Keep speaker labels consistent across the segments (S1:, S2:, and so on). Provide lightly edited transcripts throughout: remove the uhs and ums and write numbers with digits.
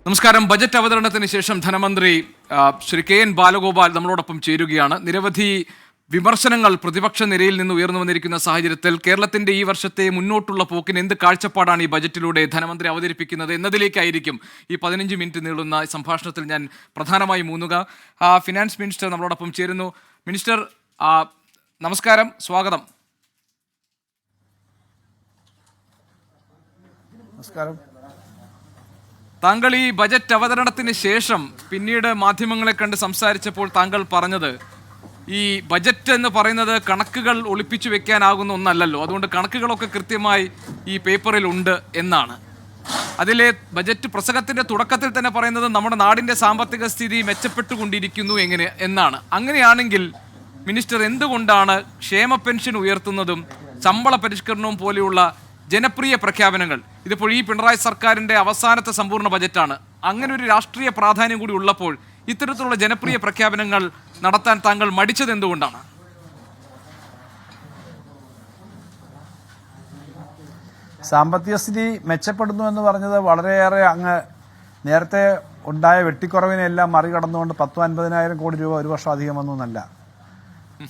S1: നമസ്കാരം. ബജറ്റ് അവതരണത്തിന് ശേഷം ധനമന്ത്രി ശ്രീ കെ എൻ ബാലഗോപാൽ നമ്മളോടൊപ്പം ചേരുകയാണ്. നിരവധി വിമർശനങ്ങൾ പ്രതിപക്ഷ നിരയിൽ നിന്ന് ഉയർന്നു വന്നിരിക്കുന്ന സാഹചര്യത്തിൽ കേരളത്തിന്റെ ഈ വർഷത്തെ മുന്നോട്ടുള്ള പോക്കിന് എന്ത് കാഴ്ചപ്പാടാണ് ഈ ബജറ്റിലൂടെ ധനമന്ത്രി അവതരിപ്പിക്കുന്നത് എന്നതിലേക്കായിരിക്കും ഈ 15 മിനിറ്റ് നീളുന്ന സംഭാഷണത്തിൽ ഞാൻ പ്രധാനമായും ഊന്നുക. ഫിനാൻസ് മിനിസ്റ്റർ നമ്മളോടൊപ്പം ചേരുന്നു. മിനിസ്റ്റർ, നമസ്കാരം, സ്വാഗതം.
S2: നമസ്കാരം.
S1: താങ്കൾ ഈ ബജറ്റ് അവതരണത്തിന് ശേഷം പിന്നീട് മാധ്യമങ്ങളെ കണ്ട് സംസാരിച്ചപ്പോൾ താങ്കൾ പറഞ്ഞത് ഈ ബജറ്റ് എന്ന് പറയുന്നത് കണക്കുകൾ ഒളിപ്പിച്ചു വെക്കാനാകുന്ന ഒന്നല്ലല്ലോ, അതുകൊണ്ട് കണക്കുകളൊക്കെ കൃത്യമായി ഈ പേപ്പറിൽ ഉണ്ട് എന്നാണ്. അതിലെ ബജറ്റ് പ്രസംഗത്തിന്റെ തുടക്കത്തിൽ തന്നെ പറയുന്നത് നമ്മുടെ നാടിന്റെ സാമ്പത്തിക സ്ഥിതി മെച്ചപ്പെട്ടുകൊണ്ടിരിക്കുന്നു എന്നാണ്. അങ്ങനെയാണെങ്കിൽ മിനിസ്റ്റർ എന്തുകൊണ്ടാണ് ക്ഷേമ പെൻഷൻ ഉയർത്തുന്നതും ശമ്പള പരിഷ്കരണവും പോലെയുള്ള ജനപ്രിയ പ്രഖ്യാപനങ്ങൾ, ഇതിപ്പോൾ ഈ പിണറായി സർക്കാരിന്റെ അവസാനത്തെ സമ്പൂർണ്ണ ബജറ്റാണ്, അങ്ങനെ ഒരു രാഷ്ട്രീയ പ്രാധാന്യം കൂടി ഉള്ളപ്പോൾ ഇത്തരത്തിലുള്ള ജനപ്രിയ പ്രഖ്യാപനങ്ങൾ നടത്താൻ താങ്കൾ മടിച്ചത് എന്തുകൊണ്ടാണ്?
S2: സാമ്പത്തിക സ്ഥിതി മെച്ചപ്പെടുന്നു എന്ന് പറഞ്ഞത് വളരെയേറെ അങ്ങ് നേരത്തെ ഉണ്ടായ വെട്ടിക്കുറവിനെല്ലാം മറികടന്നുകൊണ്ട് 10-50,000 കോടി രൂപ ഒരു വർഷം അധികം വന്നു എന്നല്ല.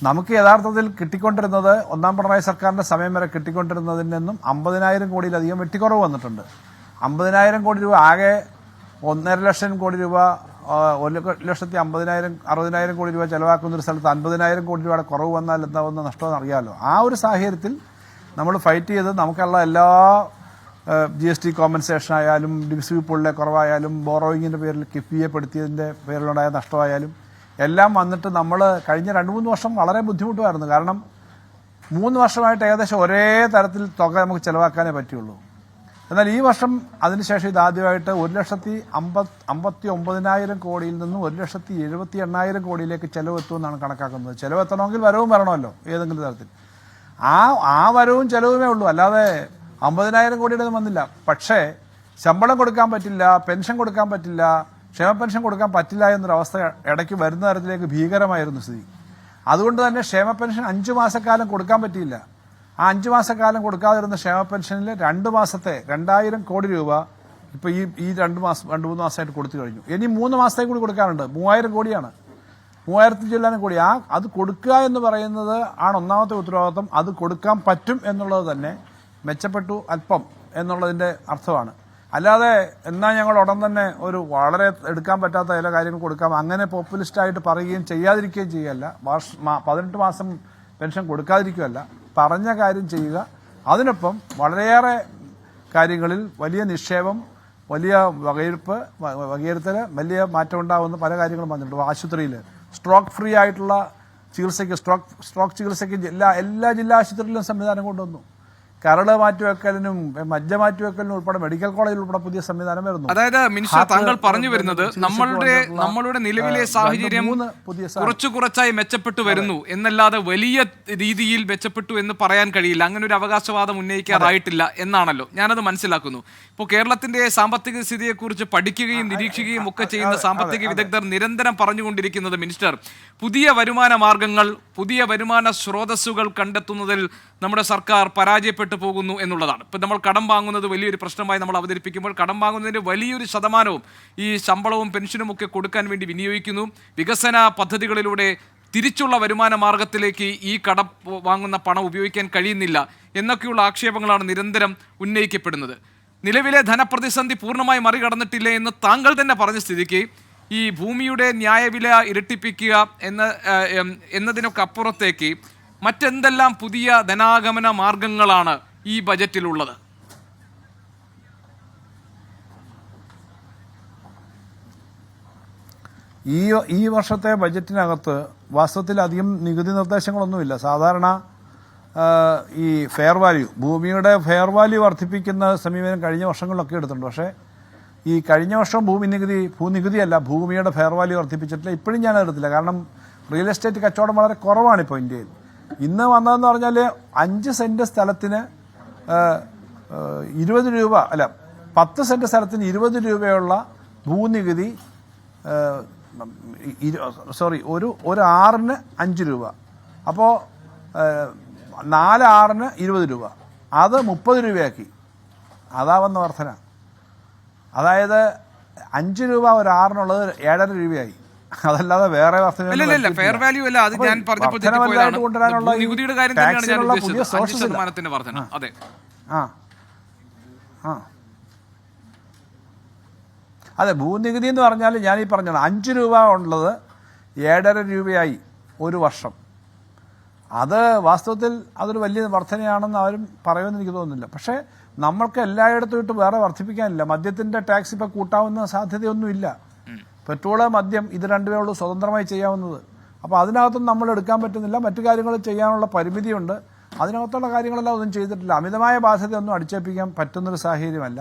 S2: നമുക്ക് യഥാർത്ഥത്തിൽ കിട്ടിക്കൊണ്ടിരുന്നത് ഒന്നാം പിണറായി സർക്കാരിന്റെ സമയം വരെ കിട്ടിക്കൊണ്ടിരുന്നതിൽ നിന്നും 50,000 കോടിയിലധികം വെട്ടിക്കുറവ് വന്നിട്ടുണ്ട്. 50,000 കോടി രൂപ ആകെ 1.5 ലക്ഷം കോടി രൂപ 1,50,000 60,000 കോടി രൂപ ചെലവാക്കുന്ന ഒരു സ്ഥലത്ത് 50,000 കോടി രൂപയുടെ കുറവ് വന്നാൽ എന്താവുന്ന നഷ്ടമെന്ന് അറിയാമല്ലോ. ആ ഒരു സാഹചര്യത്തിൽ നമ്മൾ ഫൈറ്റ് ചെയ്ത് നമുക്കുള്ള എല്ലാ GST കോമ്പൻസേഷൻ ആയാലും ഡിസ്ട്രിബ്യൂട്ടറിലെ കുറവായാലും ബോറോയിങ്ങിന്റെ പേരിൽ കിഫ്ബിയെപ്പെടുത്തിയതിന്റെ പേരിലുണ്ടായ നഷ്ടമായാലും എല്ലാം വന്നിട്ട് നമ്മൾ കഴിഞ്ഞ 2-3 വർഷം വളരെ ബുദ്ധിമുട്ടുമായിരുന്നു. കാരണം 3 വർഷമായിട്ട് ഏകദേശം ഒരേ തരത്തിൽ തുക നമുക്ക് ചെലവാക്കാനേ പറ്റുള്ളൂ. എന്നാൽ ഈ വർഷം അതിനുശേഷം ഇതാദ്യമായിട്ട് 1,59,000 കോടിയിൽ നിന്നും 1,78,000 കോടിയിലേക്ക് ചെലവെത്തുമെന്നാണ് കണക്കാക്കുന്നത്. ചെലവെത്തണമെങ്കിൽ വരവും വരണമല്ലോ ഏതെങ്കിലും തരത്തിൽ. ആ വരവും ചെലവുമേ ഉള്ളൂ, അല്ലാതെ 50,000 കോടിയുടെ വന്നില്ല. പക്ഷേ ശമ്പളം കൊടുക്കാൻ പറ്റില്ല, പെൻഷൻ കൊടുക്കാൻ പറ്റില്ല, ക്ഷേമ പെൻഷൻ കൊടുക്കാൻ പറ്റില്ല എന്നൊരവസ്ഥ ഇടയ്ക്ക് വരുന്ന തരത്തിലേക്ക് ഭീകരമായിരുന്നു സ്ഥിതി. അതുകൊണ്ട് തന്നെ ക്ഷേമ പെൻഷൻ 5 മാസക്കാലം കൊടുക്കാൻ പറ്റിയില്ല. ആ 5 മാസക്കാലം കൊടുക്കാതിരുന്ന ക്ഷേമ പെൻഷനിൽ 2 മാസത്തെ 2,000 കോടി രൂപ ഇപ്പോൾ ഈ 2-3 മാസമായിട്ട് കൊടുത്തു കഴിഞ്ഞു. ഇനി 3 മാസത്തേക്ക് കൂടി കൊടുക്കാനുണ്ട്. 3,000 കോടിയാണ്, 3,000 കോടി. അത് കൊടുക്കുക എന്ന് പറയുന്നത് ആണ് ഒന്നാമത്തെ ഉത്തരവാദിത്വം. അത് കൊടുക്കാൻ പറ്റും എന്നുള്ളത് തന്നെ മെച്ചപ്പെട്ടു അല്പം എന്നുള്ളതിന്റെ അർത്ഥമാണ്. അല്ലാതെ എന്നാൽ ഞങ്ങൾ ഉടൻ തന്നെ ഒരു വളരെ എടുക്കാൻ പറ്റാത്ത ചില കാര്യങ്ങൾ കൊടുക്കാം അങ്ങനെ പോപ്പുലിസ്റ്റായിട്ട് പറയുകയും ചെയ്യാതിരിക്കുകയും ചെയ്യുകയല്ല. 18 മാസം പെൻഷൻ കൊടുക്കാതിരിക്കുകയല്ല, പറഞ്ഞ കാര്യം ചെയ്യുക. അതിനൊപ്പം വളരെയേറെ കാര്യങ്ങളിൽ വലിയ നിക്ഷേപം, വലിയ വകയിരുത്തൽ, വലിയ മാറ്റം ഉണ്ടാകുന്ന പല കാര്യങ്ങളും വന്നിട്ടുണ്ട്. ആശുപത്രിയിൽ സ്ട്രോക്ക് ഫ്രീ ആയിട്ടുള്ള ചികിത്സയ്ക്ക് സ്ട്രോക്ക് ചികിത്സയ്ക്ക് എല്ലാ ജില്ലാ ആശുപത്രിയിലും സംവിധാനം കൊണ്ടുവന്നു. കരള് മാറ്റിവെക്കലിനും മജ്ജ മാറ്റിവെക്കലിനും ഉൾപ്പെടെ മെഡിക്കൽ കോളേജിൽ ഉൾപ്പെടെ പുതിയ സംവിധാനം വരുന്നു.
S1: അതായത് മിനിസ്റ്റർ, താങ്കൾ പറഞ്ഞു വരുന്നത് നമ്മളുടെ നിലവിലെ സാഹചര്യം കുറച്ചായി മെച്ചപ്പെട്ടു വരുന്നു എന്നല്ലാതെ വലിയ രീതിയിൽ മെച്ചപ്പെട്ടു എന്ന് പറയാൻ കഴിയില്ല. അങ്ങനെ ഒരു അവകാശവാദം ഉന്നയിക്കാറായിട്ടില്ല എന്നാണല്ലോ ഞാനത് മനസ്സിലാക്കുന്നു. ഇപ്പോൾ കേരളത്തിന്റെ സാമ്പത്തിക സ്ഥിതിയെക്കുറിച്ച് പഠിക്കുകയും നിരീക്ഷിക്കുകയും ഒക്കെ ചെയ്യുന്ന സാമ്പത്തിക വിദഗ്ധർ നിരന്തരം പറഞ്ഞുകൊണ്ടിരിക്കുന്നത് മിനിസ്റ്റർ, പുതിയ വരുമാന മാർഗങ്ങൾ, പുതിയ വരുമാന സ്രോതസ്സുകൾ കണ്ടെത്തുന്നതിൽ നമ്മുടെ സർക്കാർ പരാജയപ്പെട്ടു പോകുന്നു എന്നുള്ളതാണ്. ഇപ്പം നമ്മൾ കടം വാങ്ങുന്നത് വലിയൊരു പ്രശ്നമായി നമ്മൾ അവതരിപ്പിക്കുമ്പോൾ കടം വാങ്ങുന്നതിൻ്റെ വലിയൊരു ശതമാനവും ഈ ശമ്പളവും പെൻഷനും ഒക്കെ കൊടുക്കാൻ വേണ്ടി വിനിയോഗിക്കുന്നു. വികസന പദ്ധതികളിലൂടെ തിരിച്ചുള്ള വരുമാന മാർഗത്തിലേക്ക് ഈ കടം വാങ്ങുന്ന പണം ഉപയോഗിക്കാൻ കഴിയുന്നില്ല എന്നൊക്കെയുള്ള ആക്ഷേപങ്ങളാണ് നിരന്തരം ഉന്നയിക്കപ്പെടുന്നത്. നിലവിലെ ധനപ്രതിസന്ധി പൂർണ്ണമായി മറികടന്നിട്ടില്ല എന്ന് താങ്കൾ തന്നെ പറഞ്ഞ സ്ഥിതിക്ക് ഈ ഭൂമിയുടെ ന്യായവില ഇരട്ടിപ്പിക്കുക എന്നതിനൊക്കെ അപ്പുറത്തേക്ക് മറ്റെന്തെല്ലാം പുതിയ ധനാഗമന മാർഗങ്ങളാണ് ഈ ബജറ്റിലുള്ളത്?
S2: ഈ വർഷത്തെ ബജറ്റിനകത്ത് വാസ്തവത്തിൽ അധികം നികുതി നിർദ്ദേശങ്ങളൊന്നുമില്ല. സാധാരണ ഈ ഫെയർ വാല്യൂ, ഭൂമിയുടെ ഫെയർ വാല്യൂ വർദ്ധിപ്പിക്കുന്ന സമീപനം കഴിഞ്ഞ വർഷങ്ങളിലൊക്കെ എടുത്തിട്ടുണ്ട്. പക്ഷേ ഈ കഴിഞ്ഞ വർഷം ഭൂനികുതിയല്ല, ഭൂമിയുടെ ഫെയർ വാല്യൂ വർദ്ധിപ്പിച്ചിട്ടില്ല. ഇപ്പോഴും ഞാൻ എടുത്തില്ല. കാരണം റിയൽ എസ്റ്റേറ്റ് കച്ചവടം വളരെ കുറവാണ് ഇപ്പോൾ ഇന്ത്യയിൽ. ഇന്ന് വന്നതെന്ന് പറഞ്ഞാൽ 5 സെന്റ് സ്ഥലത്തിന് 20 രൂപ, അല്ല 10 സെന്റ് സ്ഥലത്തിന് 20 രൂപയുള്ള ഭൂനികുതി, ഒരു ആറിന് 5 രൂപ. അപ്പോൾ 4 ആറിന് 20 രൂപ, അത് 30 രൂപയാക്കി. അതാവുന്ന വർധന. അതായത് 5 രൂപ ഒരു ആറിനുള്ളത് 7.5 രൂപയായി. അതല്ലാതെ വേറെ
S1: ഫെയർ വാല്യൂ അല്ല. അത് ഞാൻ പറഞ്ഞപ്പോൾ
S2: കൊണ്ടുവരാനുള്ള
S1: നികുതിയുടെ കാര്യം തന്നെയാണ് ഞാൻ
S2: പുതിയ സോഴ്സസ്.
S1: വർധന. അതെ,
S2: അതെ, ഭൂനികുതി എന്ന് പറഞ്ഞാൽ ഞാൻ ഈ പറഞ്ഞത് 5 രൂപ ഉള്ളത് 7.5 രൂപയായി ഒരു വർഷം. അത് വാസ്തവത്തിൽ അതൊരു വലിയ വർധനയാണെന്ന് ആരും പറയുമെന്ന് എനിക്ക് തോന്നുന്നില്ല. പക്ഷേ നമ്മൾക്ക് എല്ലായിടത്തും ഇട്ട് വേറെ വർദ്ധിപ്പിക്കാനില്ല. മദ്യത്തിൻ്റെ ടാക്സ് ഇപ്പോൾ കൂട്ടാവുന്ന സാധ്യതയൊന്നുമില്ല. പെട്രോള്, മദ്യം ഇത് രണ്ടുമേ ഉള്ളൂ സ്വതന്ത്രമായി ചെയ്യാവുന്നത്. അപ്പോൾ അതിനകത്തൊന്നും നമ്മൾ എടുക്കാൻ പറ്റുന്നില്ല. മറ്റു കാര്യങ്ങൾ ചെയ്യാനുള്ള പരിമിതിയുണ്ട്. അതിനകത്തുള്ള കാര്യങ്ങളെല്ലാം ഒന്നും ചെയ്തിട്ടില്ല. അമിതമായ ബാധ്യതയൊന്നും അടിച്ചേൽപ്പിക്കാൻ പറ്റുന്നൊരു സാഹചര്യമല്ല.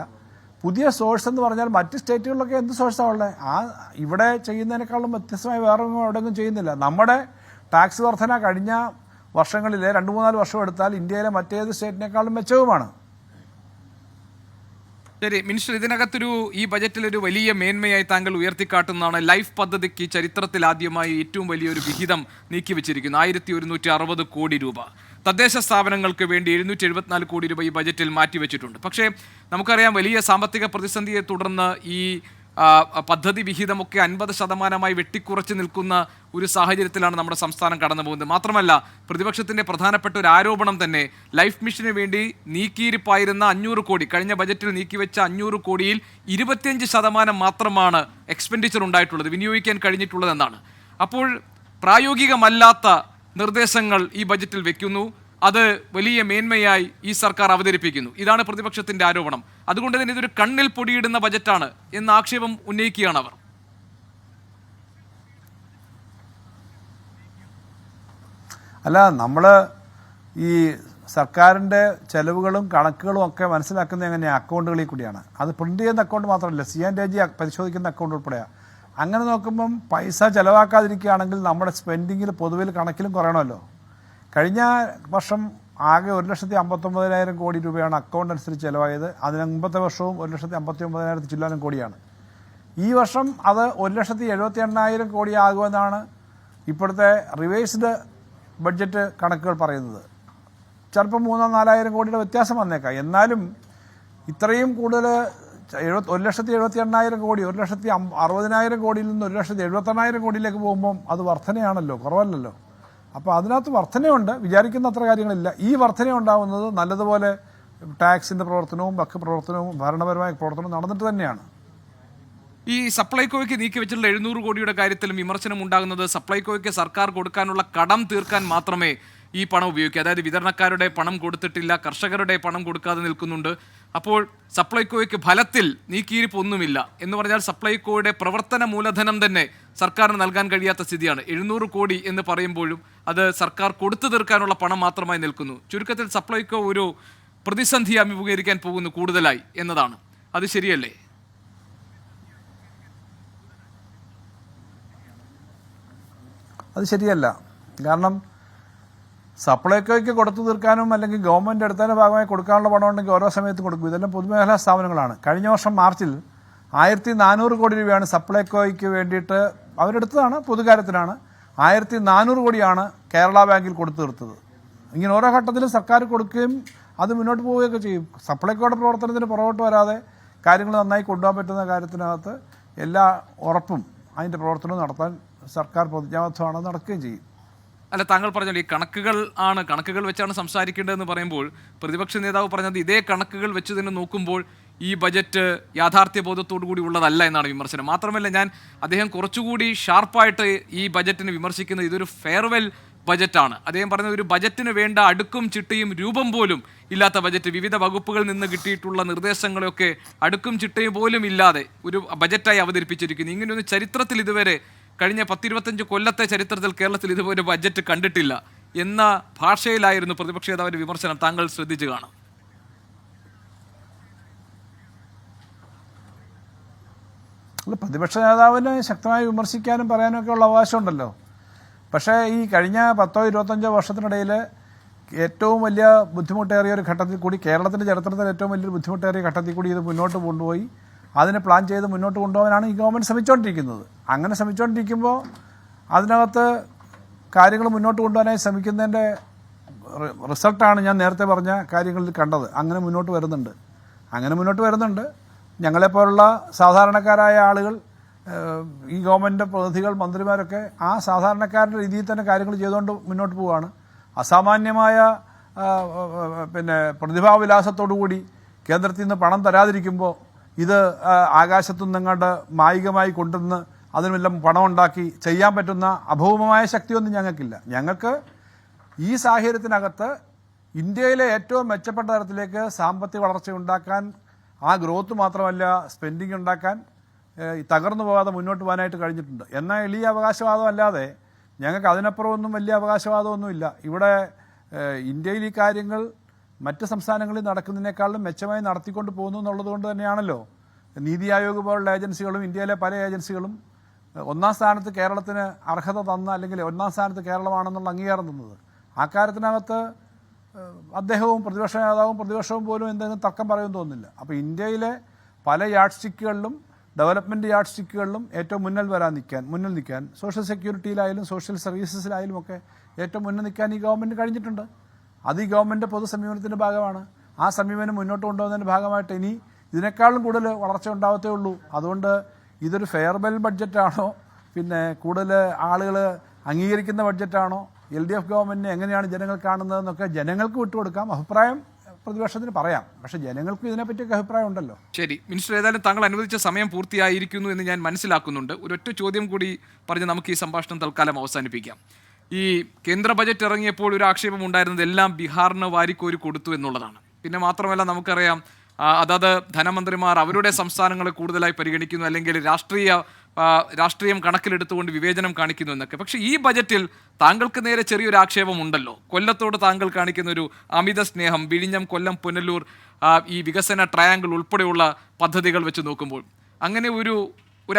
S2: പുതിയ സോഴ്സ് എന്ന് പറഞ്ഞാൽ മറ്റ് സ്റ്റേറ്റുകളിലൊക്കെ എന്ത് സോഴ്സാണ് ഉള്ളത്? ഇവിടെ ചെയ്യുന്നതിനേക്കാളും വ്യത്യസ്തമായി വേറെ എവിടെയൊന്നും ചെയ്യുന്നില്ല. നമ്മുടെ ടാക്സ് വർധന കഴിഞ്ഞ വർഷങ്ങളിൽ 2-3-4 വർഷം എടുത്താൽ ഇന്ത്യയിലെ മറ്റേത് സ്റ്റേറ്റിനേക്കാളും മെച്ചവുമാണ്.
S1: ശരി മിനിസ്റ്റർ, ഇതിനകത്തൊരു ഈ ബജറ്റിലൊരു വലിയ മേന്മയായി താങ്കൾ ഉയർത്തിക്കാട്ടുന്നതാണ് ലൈഫ് പദ്ധതിക്ക് ചരിത്രത്തിൽ ആദ്യമായി ഏറ്റവും വലിയൊരു വിഹിതം നീക്കിവെച്ചിരിക്കുന്നു. 1160 കോടി രൂപ. തദ്ദേശ സ്ഥാപനങ്ങൾക്ക് വേണ്ടി 774 കോടി രൂപ ഈ ബജറ്റിൽ മാറ്റിവെച്ചിട്ടുണ്ട്. പക്ഷേ നമുക്കറിയാം, വലിയ സാമ്പത്തിക പ്രതിസന്ധിയെ തുടർന്ന് ഈ പദ്ധതി വിഹിതമൊക്കെ 50% വെട്ടിക്കുറച്ച് നിൽക്കുന്ന ഒരു സാഹചര്യത്തിലാണ് നമ്മുടെ സംസ്ഥാനം കടന്നു പോകുന്നത്. മാത്രമല്ല, പ്രതിപക്ഷത്തിൻ്റെ പ്രധാനപ്പെട്ട ഒരു ആരോപണം തന്നെ ലൈഫ് മിഷന് വേണ്ടി നീക്കിയിരിപ്പായിരുന്ന 500 കോടി, കഴിഞ്ഞ ബജറ്റിൽ നീക്കിവെച്ച 500 കോടിയിൽ 25% മാത്രമാണ് എക്സ്പെൻഡിച്ചർ ഉണ്ടായിട്ടുള്ളത്, വിനിയോഗിക്കാൻ കഴിഞ്ഞിട്ടുള്ളതെന്നാണ്. അപ്പോൾ പ്രായോഗികമല്ലാത്ത നിർദ്ദേശങ്ങൾ ഈ ബജറ്റിൽ വെക്കുന്നു, അത് വലിയ മേന്മയായി ഈ സർക്കാർ അവതരിപ്പിക്കുന്നു. ഇതാണ് പ്രതിപക്ഷത്തിന്റെ ആരോപണം. അതുകൊണ്ട് തന്നെ ഇതൊരു കണ്ണിൽ പൊടിയിടുന്ന ബജറ്റാണ് എന്ന ആക്ഷേപം ഉന്നയിക്കുകയാണ് അവർ.
S2: അല്ല, നമ്മൾ ഈ സർക്കാരിൻ്റെ ചെലവുകളും കണക്കുകളും ഒക്കെ മനസ്സിലാക്കുന്നത് എങ്ങനെയാണ്? അക്കൗണ്ടുകളിൽ കൂടിയാണ്. അത് പ്രിന്റ് ചെയ്യുന്ന അക്കൗണ്ട് മാത്രമല്ല, CAG പരിശോധിക്കുന്ന അക്കൗണ്ട് ഉൾപ്പെടെയാണ്. അങ്ങനെ നോക്കുമ്പം പൈസ ചിലവാക്കാതിരിക്കുകയാണെങ്കിൽ നമ്മുടെ സ്പെൻഡിങ്ങിൽ പൊതുവിൽ കണക്കിലും കുറയണമല്ലോ. കഴിഞ്ഞ വർഷം ആകെ 1,59,000 കോടി രൂപയാണ് അക്കൗണ്ട് അനുസരിച്ച് ചിലവായത്. അതിന് മുമ്പത്തെ വർഷവും 1,59,000 ചില്ലാനും കോടിയാണ്. ഈ വർഷം അത് 1,78,000 കോടി ആകുമെന്നാണ് ഇപ്പോഴത്തെ റിവൈസ്ഡ് ബഡ്ജറ്റ് കണക്കുകൾ പറയുന്നത്. ചിലപ്പോൾ 3,000-4,000 കോടിയുടെ വ്യത്യാസം വന്നേക്കാം. എന്നാലും ഇത്രയും കൂടുതൽ 1,78,000 കോടി 1,60,000 കോടിയിൽ നിന്ന് 1,78,000 കോടിയിലേക്ക് പോകുമ്പം അത് വർധനയാണല്ലോ, കുറവല്ലല്ലോ. അപ്പോൾ അതിനകത്ത് വർധനയുണ്ട്, വിചാരിക്കുന്ന അത്ര കാര്യങ്ങളില്ല. ഈ വർധന ഉണ്ടാകുന്നത് നല്ലതുപോലെ ടാക്സിൻ്റെ പ്രവർത്തനവും ബാക്കി പ്രവർത്തനവും ഭരണപരമായ പ്രവർത്തനവും നടന്നിട്ട് തന്നെയാണ്.
S1: ഈ സപ്ലൈകോയ്ക്ക് നീക്കി വെച്ചിട്ടുള്ള 700 കോടിയുടെ കാര്യത്തിലും വിമർശനം ഉണ്ടാകുന്നത് സപ്ലൈകോയ്ക്ക് സർക്കാർ കൊടുക്കാനുള്ള കടം തീർക്കാൻ മാത്രമേ ഈ പണം ഉപയോഗിക്കുക. അതായത് വിതരണക്കാരുടെ പണം കൊടുത്തിട്ടില്ല, കർഷകരുടെ പണം കൊടുക്കാതെ നിൽക്കുന്നുണ്ട്. അപ്പോൾ സപ്ലൈകോയ്ക്ക് ഫലത്തിൽ നീക്കിയിരിപ്പൊന്നുമില്ല എന്ന് പറഞ്ഞാൽ സപ്ലൈകോയുടെ പ്രവർത്തന മൂലധനം തന്നെ സർക്കാരിന് നൽകാൻ കഴിയാത്ത സ്ഥിതിയാണ്. 700 കോടി എന്ന് പറയുമ്പോഴും അത് സർക്കാർ കൊടുത്തു തീർക്കാനുള്ള പണം മാത്രമായി നിൽക്കുന്നു. ചുരുക്കത്തിൽ സപ്ലൈകോ ഒരു പ്രതിസന്ധി അഭിമുഖീകരിക്കാൻ പോകുന്നു കൂടുതലായി എന്നതാണ്. അത് ശരിയല്ലേ?
S2: അത് ശരിയല്ല. കാരണം സപ്ലൈകോയ്ക്ക് കൊടുത്തു തീർക്കാനും അല്ലെങ്കിൽ ഗവൺമെൻറ് എടുത്തതിൻ്റെ ഭാഗമായി കൊടുക്കാനുള്ള പണം ഉണ്ടെങ്കിൽ ഓരോ സമയത്തും കൊടുക്കും. ഇതെല്ലാം പൊതുമേഖലാ സ്ഥാപനങ്ങളാണ്. കഴിഞ്ഞ വർഷം മാർച്ചിൽ 1,400 കോടി രൂപയാണ് സപ്ലൈകോയ്ക്ക് വേണ്ടിയിട്ട് അവരെടുത്തതാണ്, പൊതുകാര്യത്തിനാണ്. 1,400 കോടിയാണ് കേരള ബാങ്കിൽ കൊടുത്തു തീർത്തത്. ഇങ്ങനെ ഓരോ ഘട്ടത്തിലും സർക്കാർ കൊടുക്കുകയും അത് മുന്നോട്ട് പോവുകയൊക്കെ ചെയ്യും. സപ്ലൈകോയുടെ പ്രവർത്തനത്തിന് പുറകോട്ട് വരാതെ കാര്യങ്ങൾ നന്നായി കൊണ്ടുപോകാൻ പറ്റുന്ന കാര്യത്തിനകത്ത് എല്ലാ ഉറപ്പും അതിൻ്റെ പ്രവർത്തനവും നടത്താൻ സർക്കാർ പ്രതിജ്ഞാബദ്ധമാണ്, നടക്കുകയും ചെയ്യും.
S1: അല്ല, താങ്കൾ പറഞ്ഞല്ലോ ഈ കണക്കുകൾ വെച്ചാണ് സംസാരിക്കേണ്ടതെന്ന് പറയുമ്പോൾ പ്രതിപക്ഷ നേതാവ് പറഞ്ഞത് ഇതേ കണക്കുകൾ വെച്ച് തന്നെ നോക്കുമ്പോൾ ഈ ബജറ്റ് യാഥാർത്ഥ്യബോധത്തോടു കൂടി ഉള്ളതല്ല എന്നാണ് വിമർശനം. മാത്രമല്ല, അദ്ദേഹം കുറച്ചുകൂടി ഷാർപ്പായിട്ട് ഈ ബജറ്റിനെ വിമർശിക്കുന്നത് ഇതൊരു ഫെയർവെൽ ബജറ്റാണ്. അദ്ദേഹം പറഞ്ഞത് ഒരു ബജറ്റിന് വേണ്ട അടുക്കും ചിട്ടയും രൂപം പോലും ഇല്ലാത്ത ബജറ്റ്, വിവിധ വകുപ്പുകളിൽ നിന്ന് കിട്ടിയിട്ടുള്ള നിർദ്ദേശങ്ങളെയൊക്കെ അടുക്കും ചിട്ടയും പോലും ഇല്ലാതെ ഒരു ബജറ്റായി അവതരിപ്പിച്ചിരിക്കുന്നു. ഇങ്ങനെയൊന്ന് ചരിത്രത്തിൽ ഇതുവരെ കഴിഞ്ഞ 10-25 കൊല്ലത്തെ ചരിത്രത്തിൽ കേരളത്തിൽ ഇതുപോലെ ബജറ്റ് കണ്ടിട്ടില്ല എന്ന ഭാഷയിലായിരുന്നു പ്രതിപക്ഷ നേതാവിന്റെ വിമർശനം. താങ്കൾ ശ്രദ്ധിച്ചു കാണും.
S2: അല്ല, പ്രതിപക്ഷ നേതാവിന് ശക്തമായി വിമർശിക്കാനും പറയാനും ഒക്കെ ഉള്ള അവകാശമുണ്ടല്ലോ. പക്ഷേ ഈ കഴിഞ്ഞ 10-25 വർഷത്തിനിടയിൽ ഏറ്റവും വലിയ ബുദ്ധിമുട്ടേറിയ ഒരു ഘട്ടത്തിൽ കൂടി, കേരളത്തിൻ്റെ ചരിത്രത്തിൽ ഏറ്റവും വലിയൊരു ബുദ്ധിമുട്ടേറിയ ഘട്ടത്തിൽ കൂടി ഇത് മുന്നോട്ട് കൊണ്ടുപോയി അതിനെ പ്ലാൻ ചെയ്ത് മുന്നോട്ട് കൊണ്ടുപോകാനാണ് ഈ ഗവൺമെൻറ് ശ്രമിച്ചുകൊണ്ടിരിക്കുന്നത്. അങ്ങനെ ശ്രമിച്ചുകൊണ്ടിരിക്കുമ്പോൾ അതിനകത്ത് കാര്യങ്ങൾ മുന്നോട്ട് കൊണ്ടുപോകാനായി ശ്രമിക്കുന്നതിൻ്റെ റിസൾട്ടാണ് ഞാൻ നേരത്തെ പറഞ്ഞ കാര്യങ്ങളിൽ കണ്ടത്. അങ്ങനെ മുന്നോട്ട് വരുന്നുണ്ട്. ഞങ്ങളെപ്പോലുള്ള സാധാരണക്കാരായ ആളുകൾ, ഈ ഗവൺമെൻറ് പ്രതിനിധികൾ, മന്ത്രിമാരൊക്കെ ആ സാധാരണക്കാരുടെ രീതിയിൽ തന്നെ കാര്യങ്ങൾ ചെയ്തുകൊണ്ട് മുന്നോട്ട് പോവുകയാണ്. അസാമാന്യമായ പ്രതിഭാവിലാസത്തോടുകൂടി കേന്ദ്രത്തിൽ നിന്ന് പണം തരാതിരിക്കുമ്പോൾ ഇത് ആകാശത്തു നിന്നങ്ങോട്ട് മായികമായി കൊണ്ടുവന്ന് അതിനെല്ലാം പണം ഉണ്ടാക്കി ചെയ്യാൻ പറ്റുന്ന അഭൗമമായ ശക്തിയൊന്നും ഞങ്ങൾക്കില്ല. ഞങ്ങൾക്ക് ഈ സാഹചര്യത്തിനകത്ത് ഇന്ത്യയിലെ ഏറ്റവും മെച്ചപ്പെട്ട തരത്തിലേക്ക് സാമ്പത്തിക വളർച്ച ഉണ്ടാക്കാൻ, ആ ഗ്രോത്ത് മാത്രമല്ല സ്പെൻഡിങ് ഉണ്ടാക്കാൻ തകർന്നു പോകാതെ മുന്നോട്ട് പോകാനായിട്ട് കഴിഞ്ഞിട്ടുണ്ട്. എന്നാൽ എളിയ അവകാശവാദം അല്ലാതെ ഞങ്ങൾക്ക് അതിനപ്പുറമൊന്നും വലിയ അവകാശവാദമൊന്നുമില്ല. ഇവിടെ ഇന്ത്യയിൽ ഈ കാര്യങ്ങൾ മറ്റ് സംസ്ഥാനങ്ങളിൽ നടക്കുന്നതിനേക്കാളും മെച്ചമായി നടത്തിക്കൊണ്ട് പോകുന്നു എന്നുള്ളത് കൊണ്ട് തന്നെയാണല്ലോ നീതി ആയോഗ് പോലുള്ള ഏജൻസികളും ഇന്ത്യയിലെ പല ഏജൻസികളും ഒന്നാം സ്ഥാനത്ത് കേരളത്തിന് അർഹത തന്ന, അല്ലെങ്കിൽ ഒന്നാം സ്ഥാനത്ത് കേരളമാണെന്നുള്ള അംഗീകാരം തന്നത്. ആ കാര്യത്തിനകത്ത് അദ്ദേഹവും പ്രതിപക്ഷ നേതാവും പ്രതിപക്ഷവും പോലും എന്തെങ്കിലും തർക്കം പറയുമെന്ന് തോന്നുന്നില്ല. അപ്പോൾ ഇന്ത്യയിലെ പല യാർഡ് സ്റ്റിക്കുകളിലും, ഡെവലപ്മെൻറ്റ് യാർഡ് സ്റ്റിക്കുകളിലും ഏറ്റവും മുന്നിൽ നിൽക്കാൻ സോഷ്യൽ സെക്യൂരിറ്റിയിലായാലും സോഷ്യൽ സർവീസസിലായാലും ഒക്കെ ഏറ്റവും മുന്നിൽ നിൽക്കാൻ ഈ ഗവൺമെൻറ് കഴിഞ്ഞിട്ടുണ്ട്. അത് ഈ ഗവൺമെൻറ് പൊതു സമീപനത്തിൻ്റെ ഭാഗമാണ്. ആ സമീപനം മുന്നോട്ട് കൊണ്ടുപോകുന്നതിൻ്റെ ഭാഗമായിട്ട് ഇനി ഇതിനേക്കാളും കൂടുതൽ വളർച്ച ഉണ്ടാവത്തേ ഉള്ളൂ. അതുകൊണ്ട് ഇതൊരു ഫെയർബെൽ ബഡ്ജറ്റാണോ, പിന്നെ കൂടുതൽ ആളുകൾ അംഗീകരിക്കുന്ന ബഡ്ജറ്റാണോ, LDF ഗവൺമെൻറ്റിനെ എങ്ങനെയാണ് ജനങ്ങൾ കാണുന്നതെന്നൊക്കെ ജനങ്ങൾക്ക് വിട്ടുകൊടുക്കാം. അഭിപ്രായം പ്രതിപക്ഷത്തിന് പറയാം, പക്ഷേ ജനങ്ങൾക്ക് ഇതിനെപ്പറ്റിയൊക്കെ അഭിപ്രായം ഉണ്ടല്ലോ.
S1: ശരി മിനിസ്റ്റർ, ഏതായാലും താങ്കൾ അനുവദിച്ച സമയം പൂർത്തിയായിരിക്കുന്നു എന്ന് ഞാൻ മനസ്സിലാക്കുന്നുണ്ട്. ഒരൊറ്റ ചോദ്യം കൂടി പറഞ്ഞ് നമുക്ക് ഈ സംഭാഷണം തൽക്കാലം അവസാനിപ്പിക്കാം. ഈ കേന്ദ്ര ബജറ്റ് ഇറങ്ങിയപ്പോൾ ഒരു ആക്ഷേപം ഉണ്ടായിരുന്നത് എല്ലാം ബീഹാറിന് വാരിക്കോരി കൊടുത്തു എന്നുള്ളതാണ്. പിന്നെ മാത്രമല്ല നമുക്കറിയാം അതാത് ധനമന്ത്രിമാർ അവരുടെ സംസ്ഥാനങ്ങളെ കൂടുതലായി പരിഗണിക്കുന്നു, അല്ലെങ്കിൽ രാഷ്ട്രീയം കണക്കിലെടുത്തുകൊണ്ട് വിവേചനം കാണിക്കുന്നു എന്നൊക്കെ. പക്ഷേ ഈ ബജറ്റിൽ താങ്കൾക്ക് നേരെ ചെറിയൊരു ആക്ഷേപമുണ്ടല്ലോ. കൊല്ലത്തോട് താങ്കൾ കാണിക്കുന്ന ഒരു അമിത സ്നേഹം, വിഴിഞ്ഞം, കൊല്ലം, പുനലൂർ ഈ വികസന ട്രയാങ്കിൾ ഉൾപ്പെടെയുള്ള പദ്ധതികൾ വെച്ച് നോക്കുമ്പോൾ അങ്ങനെ ഒരു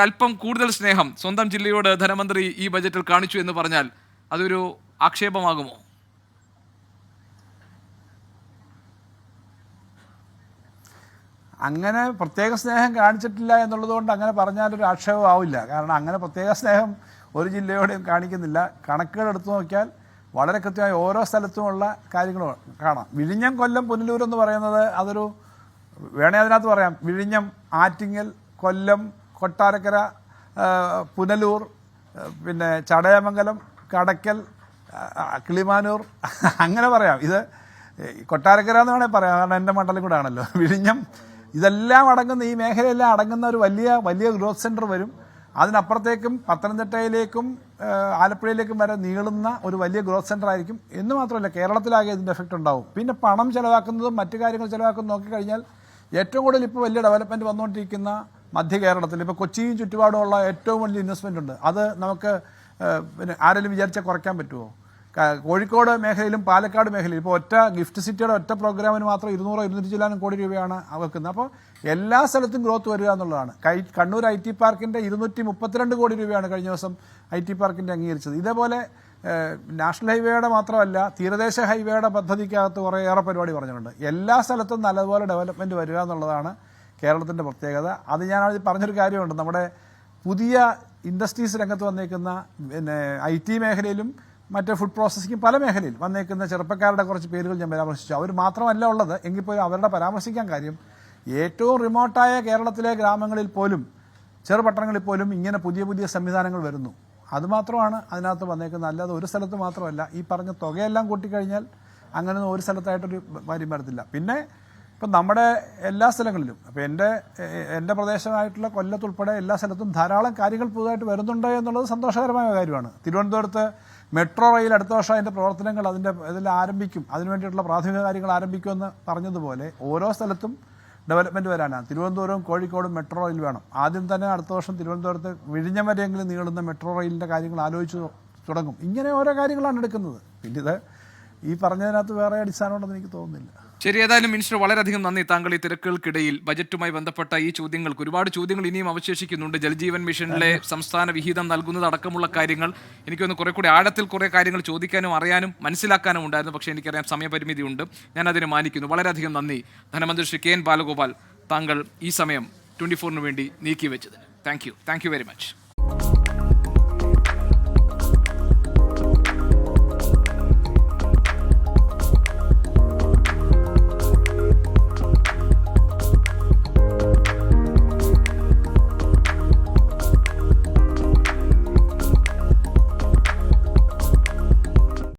S1: അല്പം കൂടുതൽ സ്നേഹം സ്വന്തം ജില്ലയോട് ധനമന്ത്രി ഈ ബജറ്റിൽ കാണിച്ചു എന്ന് പറഞ്ഞാൽ അതൊരു ആക്ഷേപമാകുമോ?
S2: അങ്ങനെ പ്രത്യേക സ്നേഹം കാണിച്ചിട്ടില്ല എന്നുള്ളത് കൊണ്ട് അങ്ങനെ പറഞ്ഞാലൊരു ആക്ഷേപമാവില്ല. കാരണം അങ്ങനെ പ്രത്യേക സ്നേഹം ഒരു ജില്ലയോടെയും കാണിക്കുന്നില്ല. കണക്കുകൾ എടുത്തു നോക്കിയാൽ വളരെ കൃത്യമായി ഓരോ സ്ഥലത്തുമുള്ള കാര്യങ്ങൾ കാണാം. വിഴിഞ്ഞം, കൊല്ലം, പുനലൂർ എന്ന് പറയുന്നത് അതൊരു അതിനകത്ത് പറയാം. വിഴിഞ്ഞം, ആറ്റിങ്ങൽ, കൊല്ലം, കൊട്ടാരക്കര, പുനലൂർ, പിന്നെ ചടയമംഗലം, കടയ്ക്കൽ, കിളിമാനൂർ, അങ്ങനെ പറയാം. ഇത് കൊട്ടാരക്കര എന്ന് വേണമെങ്കിൽ പറയാം, കാരണം എൻ്റെ മണ്ഡലം കൂടെ ആണല്ലോ. വിഴിഞ്ഞം, ഇതെല്ലാം അടങ്ങുന്ന, ഈ മേഖലയെല്ലാം അടങ്ങുന്ന ഒരു വലിയ ഗ്രോത്ത് സെൻറ്റർ വരും. അതിനപ്പുറത്തേക്കും പത്തനംതിട്ടയിലേക്കും ആലപ്പുഴയിലേക്കും വരെ നീളുന്ന ഒരു വലിയ ഗ്രോത്ത് സെൻറ്റർ ആയിരിക്കും. എന്ന് മാത്രമല്ല കേരളത്തിലാകെ ഇതിൻ്റെ എഫക്റ്റ് ഉണ്ടാവും. പിന്നെ പണം ചിലവാക്കുന്നതും മറ്റു കാര്യങ്ങൾ ചിലവാക്കുന്നതും നോക്കിക്കഴിഞ്ഞാൽ ഏറ്റവും കൂടുതൽ ഇപ്പോൾ വലിയ ഡെവലപ്മെൻറ്റ് വന്നുകൊണ്ടിരിക്കുന്ന മധ്യ കേരളത്തിൽ, ഇപ്പോൾ കൊച്ചിയും ചുറ്റുപാടുമുള്ള ഏറ്റവും വലിയ ഇൻവെസ്റ്റ്മെൻ്റ് ഉണ്ട്. അത് നമുക്ക് പിന്നെ ആരെങ്കിലും വിചാരിച്ചാൽ കുറയ്ക്കാൻ പറ്റുമോ? കോഴിക്കോട് മേഖലയിലും പാലക്കാട് മേഖലയിലും ഇപ്പോൾ ഒറ്റ ഗിഫ്റ്റ് സിറ്റിയുടെ ഒറ്റ പ്രോഗ്രാമിന് മാത്രം 200-200 കോടി രൂപയാണ് വെക്കുന്നത്. അപ്പോൾ എല്ലാ സ്ഥലത്തും ഗ്രോത്ത് വരിക എന്നുള്ളതാണ്. കണ്ണൂർ IT പാർക്കിൻ്റെ 232 കോടി രൂപയാണ് കഴിഞ്ഞ ദിവസം IT പാർക്കിൻ്റെ അംഗീകരിച്ചത്. ഇതേപോലെ നാഷണൽ ഹൈവേയുടെ മാത്രമല്ല തീരദേശ ഹൈവേയുടെ പദ്ധതിക്കകത്ത് കുറേയേറെ പരിപാടി പറഞ്ഞിട്ടുണ്ട്. എല്ലാ സ്ഥലത്തും നല്ലതുപോലെ ഡെവലപ്മെൻറ്റ് വരിക എന്നുള്ളതാണ് കേരളത്തിൻ്റെ പ്രത്യേകത. അത് ഞാൻ പറഞ്ഞൊരു കാര്യമുണ്ട്. നമ്മുടെ പുതിയ ഇൻഡസ്ട്രീസ് രംഗത്ത് വന്നേക്കുന്ന പിന്നെ IT മേഖലയിലും മറ്റ് ഫുഡ് പ്രോസസ്സിങ്ങും പല മേഖലയിൽ വന്നേക്കുന്ന ചെറുപ്പക്കാരുടെ കുറച്ച് പേരുകൾ ഞാൻ പരാമർശിച്ചു. അവർ മാത്രമല്ല ഉള്ളത്, എങ്കിൽ പോലും അവരുടെ പരാമർശിക്കാൻ കാര്യം ഏറ്റവും റിമോട്ടായ കേരളത്തിലെ ഗ്രാമങ്ങളിൽ പോലും ചെറുപട്ടണങ്ങളിൽ പോലും ഇങ്ങനെ പുതിയ സംവിധാനങ്ങൾ വരുന്നു. അതുമാത്രമാണ് അതിനകത്ത് വന്നേക്കുന്നത്. അല്ലാതെ ഒരു സ്ഥലത്ത് മാത്രമല്ല. ഈ പറഞ്ഞ തുകയെല്ലാം കൂട്ടിക്കഴിഞ്ഞാൽ അങ്ങനെ ഒരു സ്ഥലത്തായിട്ടൊരു കാര്യം വരത്തില്ല. പിന്നെ ഇപ്പം നമ്മുടെ എല്ലാ സ്ഥലങ്ങളിലും, അപ്പോൾ എൻ്റെ പ്രദേശമായിട്ടുള്ള കൊല്ലത്തുൾപ്പെടെ എല്ലാ സ്ഥലത്തും ധാരാളം കാര്യങ്ങൾ പുതുതായിട്ട് വരുന്നുണ്ട് എന്നുള്ളത് സന്തോഷകരമായ കാര്യമാണ്. തിരുവനന്തപുരത്ത് മെട്രോ റെയിൽ അടുത്ത വർഷം അതിൻ്റെ പ്രവർത്തനങ്ങൾ ഇതെല്ലാം ആരംഭിക്കും, അതിനുവേണ്ടിയിട്ടുള്ള പ്രാഥമിക കാര്യങ്ങൾ ആരംഭിക്കുമെന്ന് പറഞ്ഞതുപോലെ ഓരോ സ്ഥലത്തും ഡെവലപ്മെൻറ്റ് വരാനാണ്. തിരുവനന്തപുരവും കോഴിക്കോടും മെട്രോ റെയിൽ വേണം. ആദ്യം തന്നെ അടുത്ത വർഷം തിരുവനന്തപുരത്ത് വിഴിഞ്ഞം വരെയെങ്കിലും നീളുന്ന മെട്രോ റെയിലിൻ്റെ കാര്യങ്ങൾ ആലോചിച്ച് തുടങ്ങും. ഇങ്ങനെ ഓരോ കാര്യങ്ങളാണ് എടുക്കുന്നത്. പിന്നെ ഇത് ഈ പറഞ്ഞതിനകത്ത് വേറെ അടിസ്ഥാനമുണ്ടെന്ന് എനിക്ക് തോന്നുന്നില്ല.
S1: ശരി, ഏതായാലും മിനിസ്റ്റർ വളരെയധികം നന്ദി. താങ്കൾ ഈ തിരക്കുകൾക്കിടയിൽ ബജറ്റുമായി ബന്ധപ്പെട്ട ഈ ചോദ്യങ്ങൾക്ക് ഒരുപാട് ചോദ്യങ്ങൾ ഇനിയും അവശേഷിക്കുന്നുണ്ട്. ജൽജീവൻ മിഷനിലെ സംസ്ഥാന വിഹിതം നൽകുന്നത് അടക്കമുള്ള കാര്യങ്ങൾ എനിക്കൊന്ന് കുറെ കൂടി ആഴത്തിൽ കുറെ കാര്യങ്ങൾ ചോദിക്കാനും അറിയാനും മനസ്സിലാക്കാനും ഉണ്ടായിരുന്നു. പക്ഷേ എനിക്കറിയാം സമയപരിമിതി ഉണ്ട്, ഞാൻ അതിനെ മാനിക്കുന്നു. വളരെയധികം നന്ദി ധനമന്ത്രി ശ്രീ KN ബാലഗോപാൽ, താങ്കൾ ഈ സമയം 24-ന് വേണ്ടി നീക്കിവെച്ചതിന്. Thank you very much.